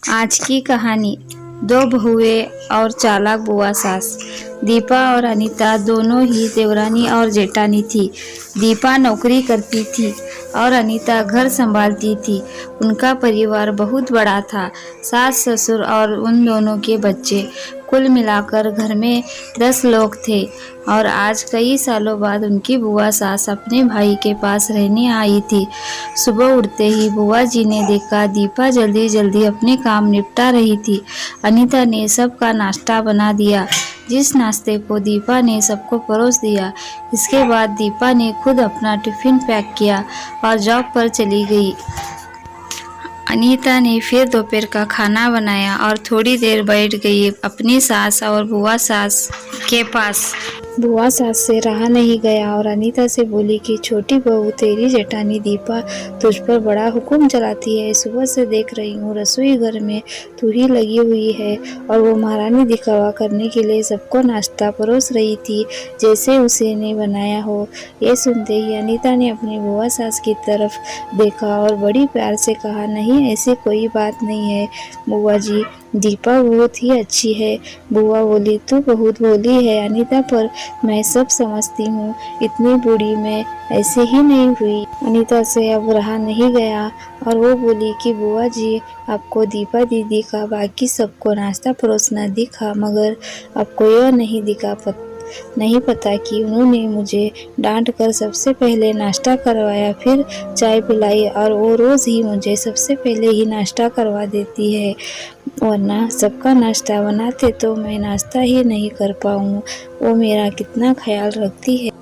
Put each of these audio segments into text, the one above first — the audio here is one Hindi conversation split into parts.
आज की कहानी दो बहुएं और चालाक बुआ सास। दीपा और अनीता दोनों ही देवरानी और जेठानी थी। दीपा नौकरी करती थी और अनीता घर संभालती थी। उनका परिवार बहुत बड़ा था, सास ससुर और उन दोनों के बच्चे, कुल मिलाकर घर में 10 लोग थे। और आज कई सालों बाद उनकी बुआ सास अपने भाई के पास रहने आई थी। सुबह उठते ही बुआ जी ने देखा दीपा जल्दी जल्दी अपने काम निपटा रही थी। अनीता ने सबका नाश्ता बना दिया, जिस नाश्ते को दीपा ने सबको परोस दिया। इसके बाद दीपा ने खुद अपना टिफिन पैक किया और जॉब पर चली गई। अनीता ने फिर दोपहर का खाना बनाया और थोड़ी देर बैठ गई अपनी सास और बुआ सास के पास। बुआ सास से रहा नहीं गया और अनीता से बोली कि छोटी बहू, तेरी जेठानी दीपा तुझ पर बड़ा हुक्म चलाती है। सुबह से देख रही हूँ रसोई घर में तू ही लगी हुई है और वो महारानी दिखावा करने के लिए सबको नाश्ता परोस रही थी, जैसे उसे ने बनाया हो। ये सुनते ही अनीता ने अपनी बुआ सास की तरफ देखा और बड़ी प्यार से कहा, नहीं, ऐसी कोई बात नहीं है बुआ जी, दीपा बहुत ही अच्छी है। बुआ बोली, तू बहुत बोली है अनीता, पर मैं सब समझती हूँ, इतनी बूढ़ी मैं ऐसे ही नहीं हुई। अनीता से अब रहा नहीं गया और वो बोली कि बुआ जी, आपको दीपा दीदी का बाकी सबको नाश्ता परोसना दिखा, मगर आपको यह नहीं पता कि उन्होंने मुझे डांट कर सबसे पहले नाश्ता करवाया, फिर चाय पिलाई और वो रोज़ ही मुझे सबसे पहले ही नाश्ता करवा देती है, वरना सबका नाश्ता बनाते तो मैं नाश्ता ही नहीं कर पाऊँ। वो मेरा कितना ख्याल रखती है।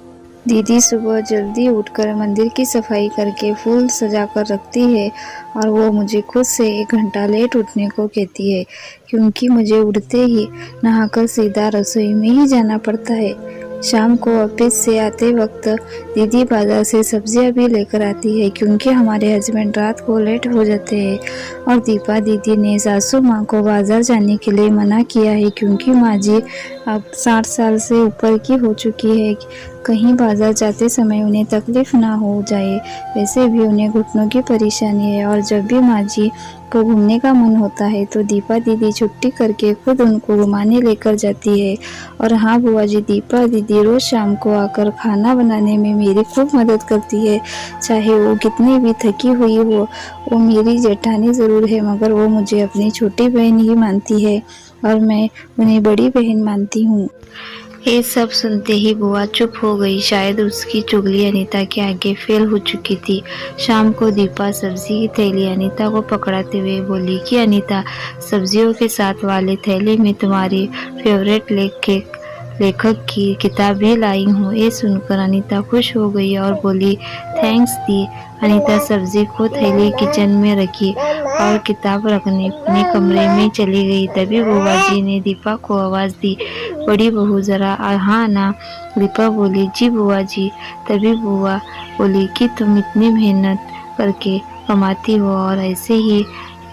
दीदी सुबह जल्दी उठकर मंदिर की सफाई करके फूल सजा कर रखती है और वो मुझे खुद से 1 घंटा लेट उठने को कहती है, क्योंकि मुझे उठते ही नहाकर सीधा रसोई में ही जाना पड़ता है। शाम को ऑफिस से आते वक्त दीदी बाजार से सब्जियां भी लेकर आती है, क्योंकि हमारे हस्बैंड रात को लेट हो जाते हैं। और दीपा दीदी ने सासू माँ को बाजार जाने के लिए मना किया है, क्योंकि माँ जी अब 60 साल से ऊपर की हो चुकी है। कहीं बाजार जाते समय उन्हें तकलीफ ना हो जाए। वैसे भी उन्हें घुटनों की परेशानी है और जब भी माँ जी को घूमने का मन होता है तो दीपा दीदी छुट्टी करके खुद उनको घुमाने लेकर जाती है। और हाँ बुआ जी, दीपा दीदी रोज शाम को आकर खाना बनाने में मेरी खूब मदद करती है। चाहे वो कितनी भी थकी हुई हो, वो मेरी जेठानी ज़रूर है, मगर वो मुझे अपनी छोटी बहन ही मानती है और मैं उन्हें बड़ी बहन मानती हूँ। ये सब सुनते ही बुआ चुप हो गई। शायद उसकी चुगली अनीता के आगे फेल हो चुकी थी। शाम को दीपा सब्जी की थैली अनीता को पकड़ाते हुए बोली कि अनीता, सब्जियों के साथ वाले थैले में तुम्हारी फेवरेट लेखक की किताब भी लाई हूँ। ये सुनकर अनीता खुश हो गई और बोली, थैंक्स दी। अनीता सब्जी को थैली किचन में रखी और किताब रखने अपने कमरे में चली गई। तभी बुआ जी ने दीपा को आवाज़ दी, बड़ी बहू जरा हाँ ना। दीपा बोली, जी बुआ जी। तभी बुआ बोली कि तुम इतनी मेहनत करके कमाती हो और ऐसे ही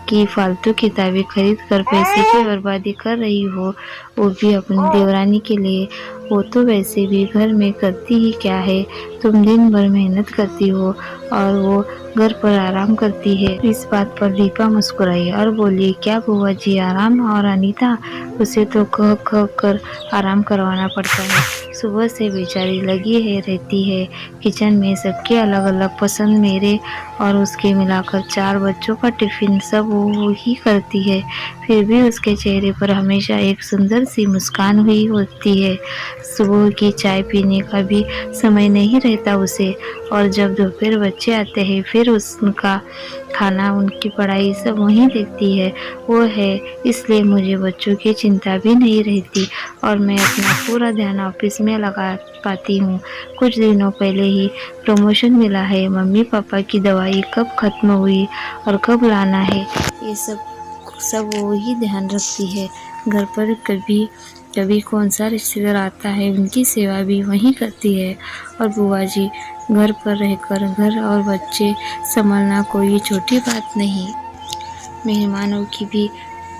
कि फालतू किताबें खरीद कर पैसे की बर्बादी कर रही हो, वो भी अपनी देवरानी के लिए। वो तो वैसे भी घर में करती ही क्या है, तुम दिन भर मेहनत करती हो और वो घर पर आराम करती है। इस बात पर दीपा मुस्कुराई और बोली, क्या बुआ जी आराम? और अनीता, उसे तो कह कह कर आराम करवाना पड़ता है। सुबह से बेचारी लगी है रहती है किचन में, सबके अलग अलग पसंद, मेरे और उसके मिलाकर 4 बच्चों का टिफिन सब वो ही करती है। फिर भी उसके चेहरे पर हमेशा एक सुंदर सी मुस्कान हुई होती है। सुबह की चाय पीने का भी समय नहीं रहता उसे। और जब दोपहर बच्चे आते हैं फिर उनका खाना, उनकी पढ़ाई सब वहीं देखती है। वो है, इसलिए मुझे बच्चों की चिंता भी नहीं रहती और मैं अपना पूरा ध्यान ऑफिस में लगा पाती हूँ। कुछ दिनों पहले ही प्रमोशन मिला है। मम्मी पापा की दवाई कब खत्म हुई और कब लाना है, ये सब वो ही ध्यान रखती है। घर पर कभी कौन सा रिश्तेदार आता है, उनकी सेवा भी वही करती है। और बुआ जी, घर पर रहकर घर और बच्चे संभालना कोई छोटी बात नहीं। मेहमानों की भी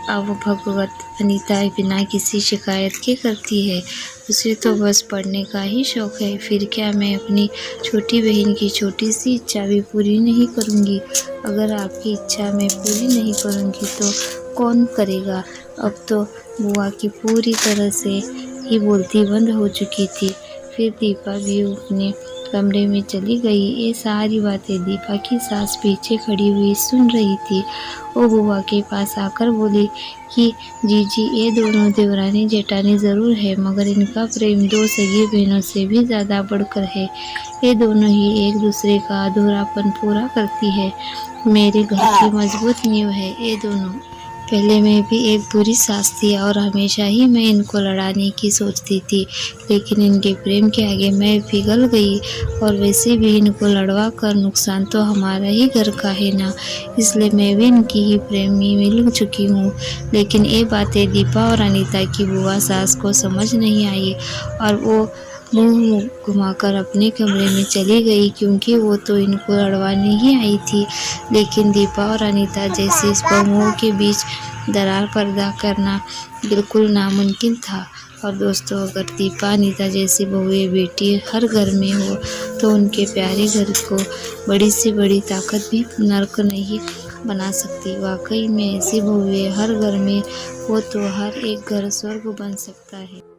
अब भगवत अनीता बिना किसी शिकायत के करती है। उसे तो बस पढ़ने का ही शौक है। फिर क्या मैं अपनी छोटी बहन की छोटी सी इच्छा भी पूरी नहीं करूँगी? अगर आपकी इच्छा मैं पूरी नहीं करूँगी तो कौन करेगा? अब तो बुआ की पूरी तरह से ही बोलती बंद हो चुकी थी। फिर दीपा भी अपने कमरे में चली गई। ये सारी बातें दीपा की सास पीछे खड़ी हुई सुन रही थी। वो बुआ के पास आकर बोली कि जीजी, ये दोनों देवरानी जेठानी ज़रूर है, मगर इनका प्रेम दो सगी बहनों से भी ज़्यादा बढ़कर है। ये दोनों ही एक दूसरे का अधूरापन पूरा करती है। मेरे घर की मजबूत नींव है ये दोनों। पहले मैं भी एक बुरी सास थी और हमेशा ही मैं इनको लड़ाने की सोचती थी, लेकिन इनके प्रेम के आगे मैं पिघल गई। और वैसे भी इनको लड़वा कर नुकसान तो हमारा ही घर का है ना, इसलिए मैं भी इनकी ही प्रेमी मिल चुकी हूँ। लेकिन ये बातें दीपा और अनीता की बुआ सास को समझ नहीं आई और वो मुंह घुमाकर अपने कमरे में चली गई, क्योंकि वो तो इनको लड़वाने ही आई थी। लेकिन दीपा और अनीता जैसी इस बहुओं के बीच दरार पैदा करना बिल्कुल नामुमकिन था। और दोस्तों, अगर दीपा अनीता जैसी बहुएं बेटी हर घर में हो तो उनके प्यारे घर को बड़ी से बड़ी ताकत भी नर्क नहीं बना सकती। वाकई में ऐसी बहुएं हर घर में हो तो हर एक घर स्वर्ग बन सकता है।